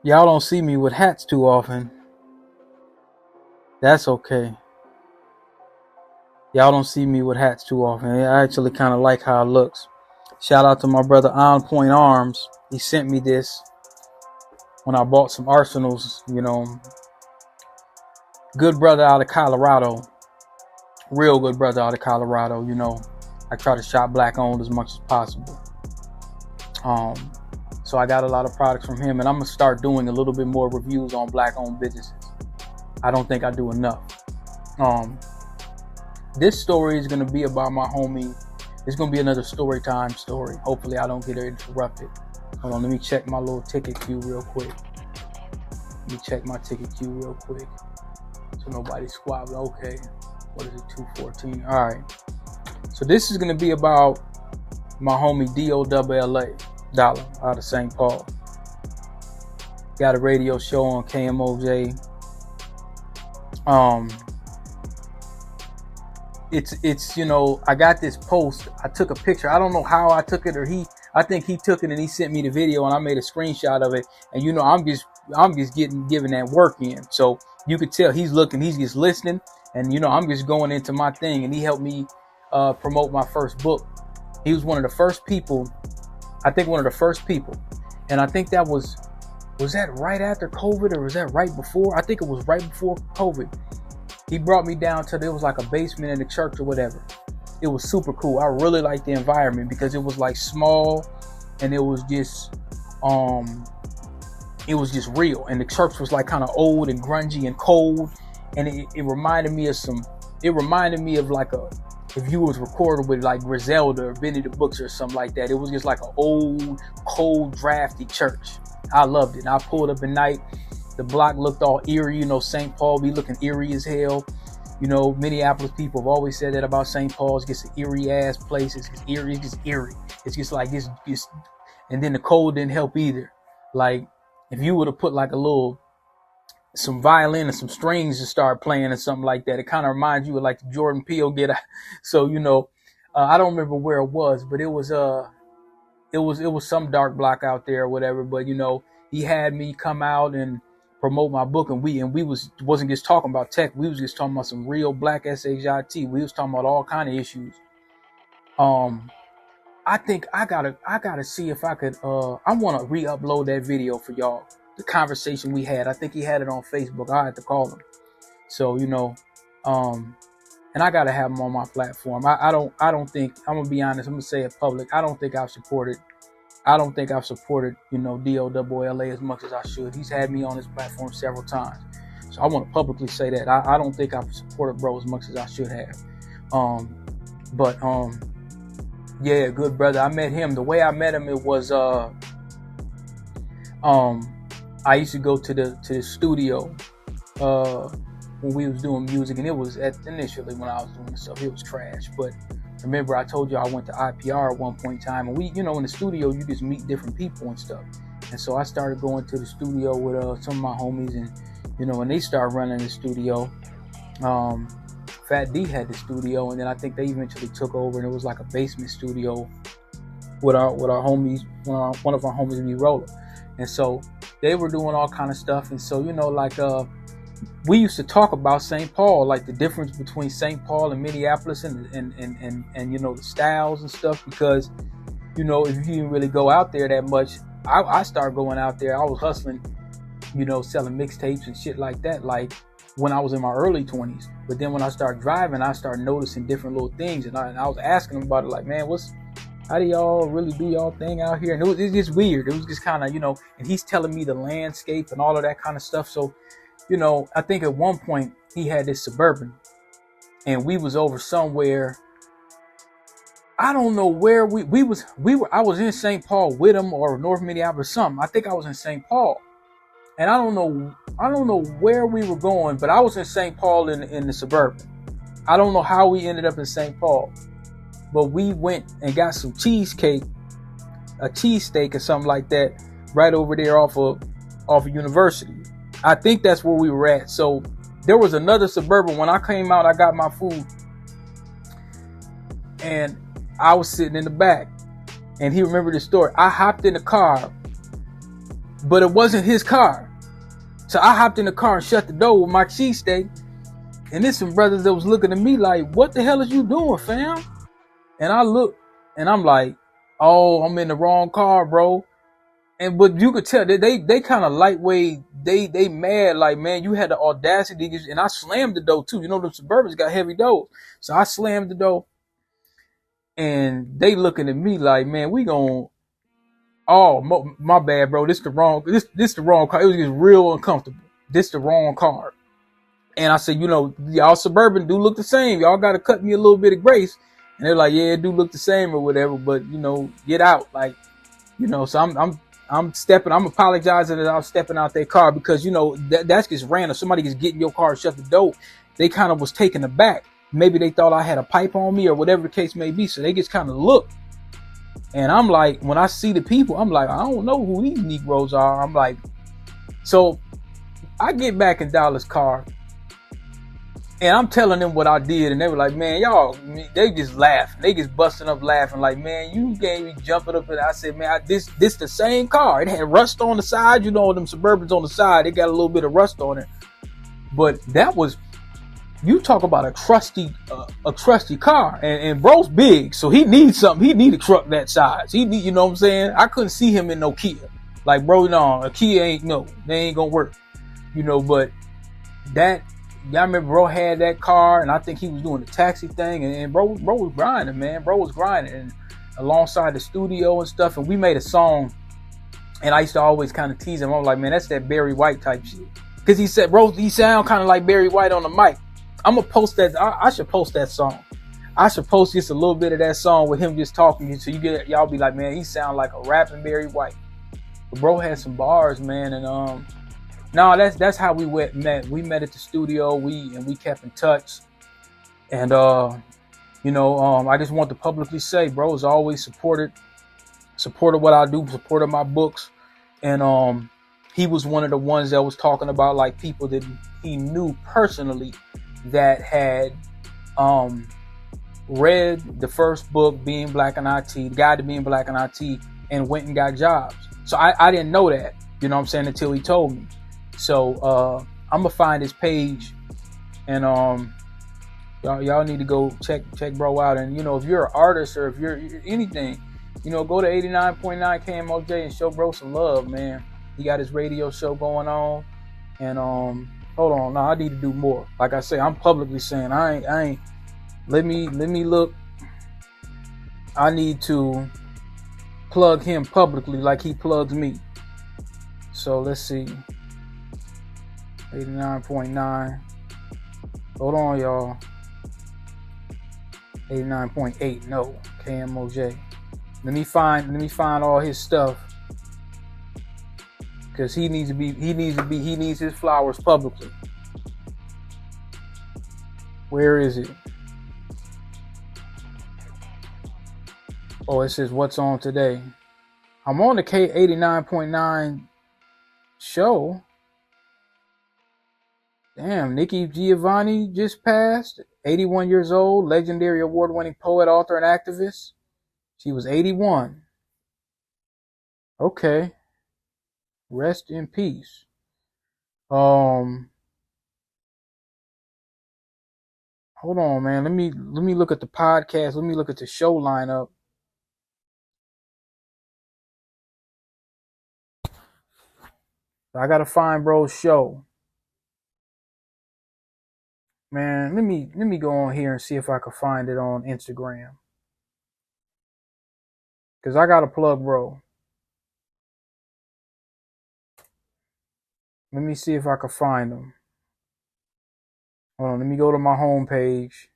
Y'all don't see me with hats too often. That's okay. Y'all don't see me with hats too often. I actually kind of like how it looks. Shout out to my brother On Point Arms. He sent me this when I bought some arsenals. Good brother out of Colorado. Real good brother out of Colorado. I try to shop black owned as much as possible. So I got a lot of products from him, and I'm gonna start doing a little bit more reviews on black owned businesses. I don't think I do enough. This story is gonna be about my homie. It's gonna be another story time story. Hopefully I don't get interrupted. Hold on, let me check my little ticket queue real quick. Let me check my ticket queue real quick, so nobody's squabbling. Okay, what is it? 214. All right. So this is gonna be about my homie Dolla out of St. Paul. Got a radio show on KMOJ. It's I got this post. I took a picture. I don't know how I took it, or I think he took it and he sent me the video, and I made a screenshot of it. And I'm just giving that work in. So you could tell he's looking, he's just listening, and I'm just going into my thing, and he helped me promote my first book. He was one of the first people. I think one of the first people, and I think that was that right after COVID, or was that right before? I think it was right before COVID. He brought me down to, there was like a basement in the church or whatever. It was super cool. I really liked the environment because it was like small, and it was just real. And the church was like kind of old and grungy and cold, and it reminded me of like if you was recorded with like Griselda or Benny the Books or something like that. It was just like an old, cold, drafty church. I loved it. And I pulled up at night. The block looked all eerie. St. Paul be looking eerie as hell. Minneapolis people have always said that about St. Paul. It's just an eerie ass place. It's just eerie. It's just like this. And then the cold didn't help either. Like if you would have put like some violin and some strings to start playing or something like that, it kind of reminds you of like the Jordan Peele Get Out. So I don't remember where it was, but it was some dark block out there or whatever. But he had me come out and promote my book, and we wasn't just talking about tech. We was just talking about some real black SHIT. We was talking about all kind of issues. I think I gotta see if I could. I want to re-upload that video for y'all. The conversation we had. I think he had it on Facebook. I had to call him. So and I gotta have him on my platform. I don't think, I'm gonna be honest. I'm gonna say it public. I don't think I've supported DOLLA as much as I should. He's had me on his platform several times, so I want to publicly say that I don't think I've supported bro as much as I should have. Yeah, good brother. I met him. The way I met him, it was I used to go to the studio when we was doing music, and it was initially when I was doing this stuff, it was trash. But remember, I told you I went to IPR at one point in time, and we, in the studio, you just meet different people and stuff. And so I started going to the studio with some of my homies, and when they started running the studio, Fat D had the studio, and then I think they eventually took over, and it was like a basement studio with our homies, one of our homies, B Roller. And so they were doing all kind of stuff, and so we used to talk about St. Paul, like the difference between St. Paul and Minneapolis, and the styles and stuff, because if you didn't really go out there that much, I started going out there. I was hustling, selling mixtapes and shit like that, like when I was in my early 20s. But then when I started driving, I started noticing different little things, and I was asking them about it, like, man, how do y'all really do y'all thing out here? And it was just weird. It was just kind of, and he's telling me the landscape and all of that kind of stuff. So I think at one point he had this Suburban, and we was over somewhere. I don't know where we were. I was in St. Paul with him, or North Minneapolis or something. I think I was in St. Paul, and I don't know where we were going, but I was in St. Paul in the Suburban. I don't know how we ended up in St. Paul, but we went and got some cheesesteak or something like that right over there off of University. I think that's where we were at. So there was another Suburban. When I came out, I got my food, and I was sitting in the back, and he remembered the story. I hopped in the car, but it wasn't his car. So I hopped in the car and shut the door with my cheesesteak. And there's some brothers that was looking at me like, what the hell is you doing, fam? And I look and I'm like, oh, I'm in the wrong car, bro. But you could tell that they kind of lightweight, they mad, like, man, you had the audacity, and I slammed the door too. You know, the Suburbans got heavy doors. So I slammed the door, and they looking at me like, man, we gon' oh, my bad, bro. This the wrong car. It was just real uncomfortable. This the wrong car. And I said, you know, y'all Suburban do look the same. Y'all got to cut me a little bit of grace. And they're like, yeah, it do look the same or whatever, but you know, get out. Like, you know, so I'm apologizing that I'm stepping out their car because, you know, that's just random. Somebody just get in your car and shut the door. They kind of was taken aback. Maybe they thought I had a pipe on me or whatever the case may be. So they just kind of look. And I'm like, when I see the people, I'm like, I don't know who these Negroes are. I'm like, so I get back in Dolla's car and I'm telling them what I did. And they were like, man, y'all, they just laughing. They just busting up laughing like, man, you gave me jumping up. And I said, man, this the same car. It had rust on the side. You know, them Suburbans on the side, they got a little bit of rust on it. But that was, you talk about a trusty car, and bro's big, so he needs something. He need a truck that size. He need, you know what I'm saying? I couldn't see him in no Kia. Like, bro, no, a Kia ain't, no, they ain't gonna work. You know, but that, y'all remember bro had that car, and I think he was doing the taxi thing, and bro was grinding, man. Bro was grinding, and alongside the studio and stuff, and we made a song, and I used to always kind of tease him. I was like, man, that's that Barry White type shit. Because he said, bro, he sound kind of like Barry White on the mic. I'm gonna post that. I should post that song. I should post just a little bit of that song with him just talking, so you get, y'all be like, man, he sound like a rapping Barry White. But bro had some bars, man, and no, that's how we met. We met at the studio. We kept in touch, and you know, I just want to publicly say, bro has always supported what I do, supported my books, and he was one of the ones that was talking about like people that he knew personally that had read the first book, Being Black in IT, the Guide to Being Black in IT, and went and got jobs. So I didn't know that, you know what I'm saying, until he told me. So I'm gonna find his page, and y'all need to go check bro out. And you know, if you're an artist or if you're anything, you know, go to 89.9 KMOJ and show bro some love, man. He got his radio show going on, and hold on, no, I need to do more. Like I say, I'm publicly saying I ain't. Let me look. I need to plug him publicly like he plugs me. So let's see. 89.9. Hold on, y'all. 89.8. No, KMOJ. Let me find all his stuff, because he needs his flowers publicly. Where is it? Oh, it says what's on today. I'm on the K89.9 show. Damn, Nikki Giovanni just passed. 81 years old, legendary award-winning poet, author, and activist. She was 81. Okay. Rest in peace. Hold on, man. Let me look at the podcast. Let me look at the show lineup. I gotta find bro's show. Man, let me go on here and see if I can find it on Instagram. Cause I gotta plug bro. Let me see if I can find them. Hold on, let me go to my homepage.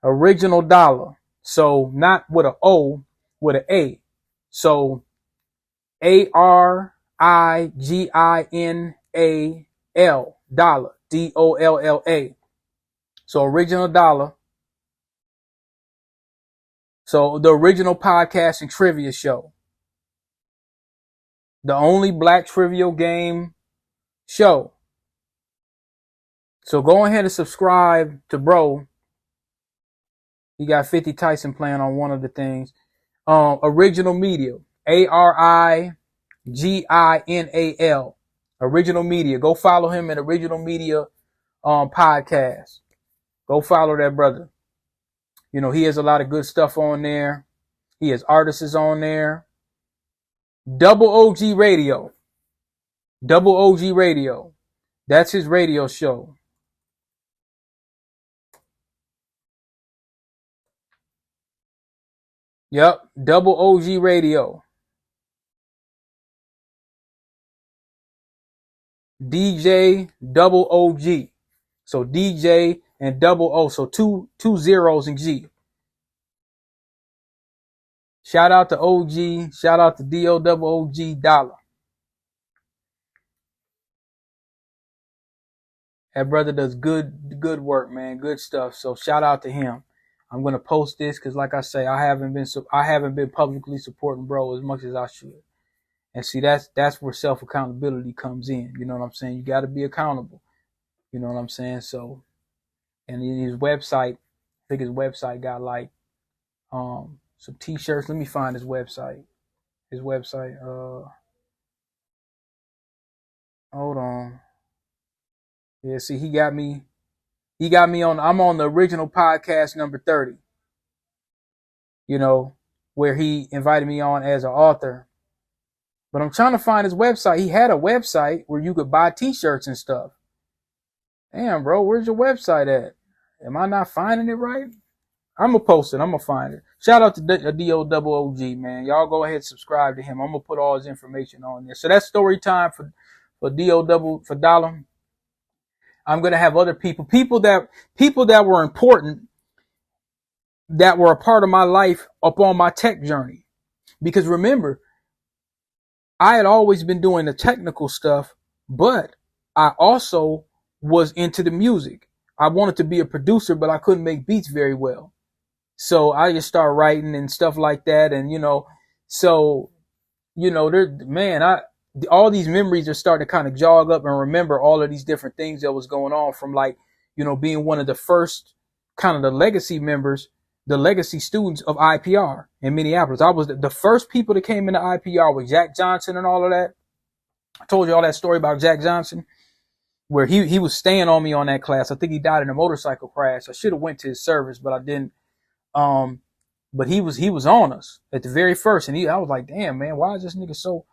Original Dolla. So not with an O, with an A. So ARIGINAL, Dolla, DOLLA. So Original Dolla. So the original podcast and trivia show. The only black trivial game show. So go ahead and subscribe to bro. He got 50 Tyson playing on one of the things. Original Media. ARIGINAL, Ginal. Original Media. Go follow him at Original Media podcast. Go follow that brother. You know, he has a lot of good stuff on there. He has artists on there. Double OG Radio. Double OG Radio. That's his radio show. Yep. Double OG Radio. DJ Double OG. So DJ and double O. So two zeros and G. Shout out to OG. Shout out to DO Double OG Dolla. That brother does good work, man. Good stuff. So shout out to him. I'm gonna post this because, like I say, I haven't been publicly supporting bro as much as I should. And see, that's where self accountability comes in. You know what I'm saying? You got to be accountable. You know what I'm saying? So, and in his website, I think his website got like some t-shirts. Let me find his website. His website. Hold on. Yeah, see, he got me on. I'm on the original podcast number 30. You know, where he invited me on as an author. But I'm trying to find his website. He had a website where you could buy t-shirts and stuff. Damn, bro, where's your website at? Am I not finding it right? I'm going to post it. I'm going to find it. Shout out to DO Double OG, man. Y'all go ahead and subscribe to him. I'm going to put all his information on there. So that's story time for DO Double, for Dolla. I'm going to have other people that were important, that were a part of my life up on my tech journey. Because remember, I had always been doing the technical stuff, but I also was into the music. I wanted to be a producer, but I couldn't make beats very well. So I just started writing and stuff like that. And, all these memories are starting to kind of jog up and remember all of these different things that was going on from being one of the first kind of the legacy members, the legacy students of IPR in Minneapolis. I was the first people that came into IPR with Jack Johnson and all of that. I told you all that story about Jack Johnson, where he was staying on me on that class. I think he died in a motorcycle crash. I should have went to his service, but I didn't. But he was on us at the very first, and I was like, damn, man, why is this nigga so?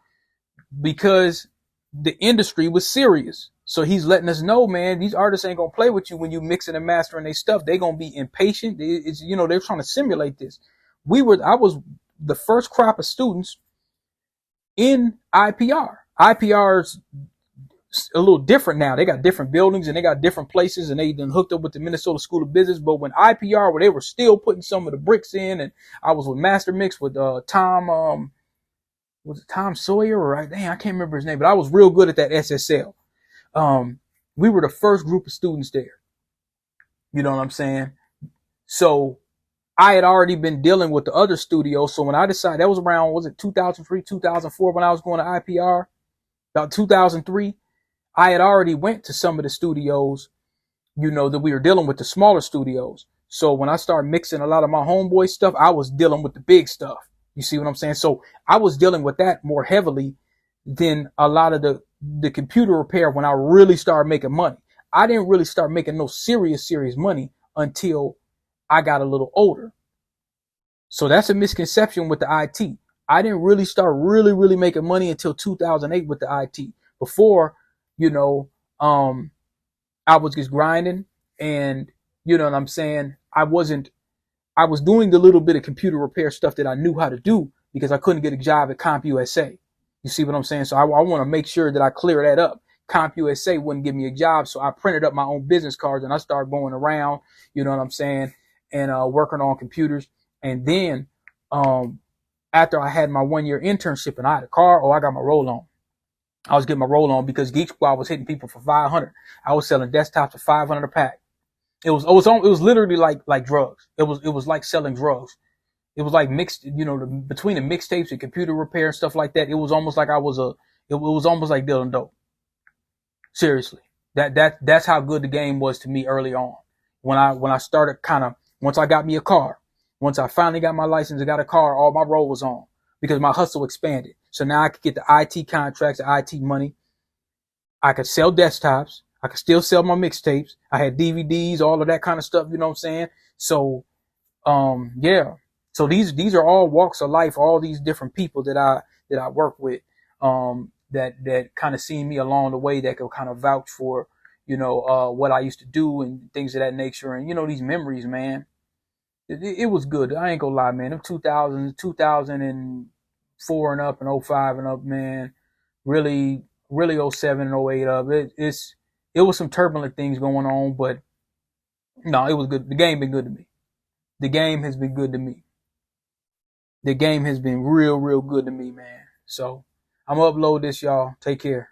Because the industry was serious. So he's letting us know, man, these artists ain't gonna play with you when you mixing and mastering their stuff. They gonna be impatient. They're trying to simulate this. I was the first crop of students in IPR. IPR's a little different now. They got different buildings and they got different places, and they done hooked up with the Minnesota School of Business. But when IPR, where they were still putting some of the bricks in, and I was with Master Mix with Tom, was it Tom Sawyer or I can't remember his name, but I was real good at that SSL. We were the first group of students there. You know what I'm saying? So I had already been dealing with the other studios. So when I decided, that was around, was it 2003, 2004 when I was going to IPR? About 2003, I had already went to some of the studios, that we were dealing with, the smaller studios. So when I started mixing a lot of my homeboy stuff, I was dealing with the big stuff. You see what I'm saying? So I was dealing with that more heavily than a lot of the computer repair when I really started making money. I didn't really start making no serious money until I got a little older. So that's a misconception with the IT. I didn't really start really making money until 2008 with the IT. Before, I was just grinding, and you know what I'm saying? I was doing the little bit of computer repair stuff that I knew how to do because I couldn't get a job at CompUSA. You see what I'm saying? So I want to make sure that I clear that up. CompUSA wouldn't give me a job, so I printed up my own business cards and I started going around, you know what I'm saying, and working on computers. And then after I had my 1-year internship and I had a car, I got my roll on. I was getting my roll on because Geek Squad was hitting people for $500. I was selling desktops for $500 a pack. It was literally like drugs. It was like selling drugs. It was like mixed, between the mixtapes and computer repair and stuff like that. It was almost like it was almost like dealing dope. Seriously. That's how good the game was to me early on. When I started once I got me a car, once I finally got my license and got a car, all my roll was on because my hustle expanded. So now I could get the IT contracts, the IT money. I could sell desktops. I could still sell my mixtapes. I had DVDs, all of that kind of stuff. You know what I'm saying? So, yeah. So these are all walks of life, all these different people that I work with, that kind of seen me along the way, that could kind of vouch for, what I used to do and things of that nature. And, these memories, man, it was good. I ain't gonna lie, man. Them 2004 and up and '05 and up, man, really '07 and '08 up. It was some turbulent things going on, but no, it was good. The game been good to me. The game has been good to me. The game has been real good to me, man. So I'm gonna upload this, y'all. Take care.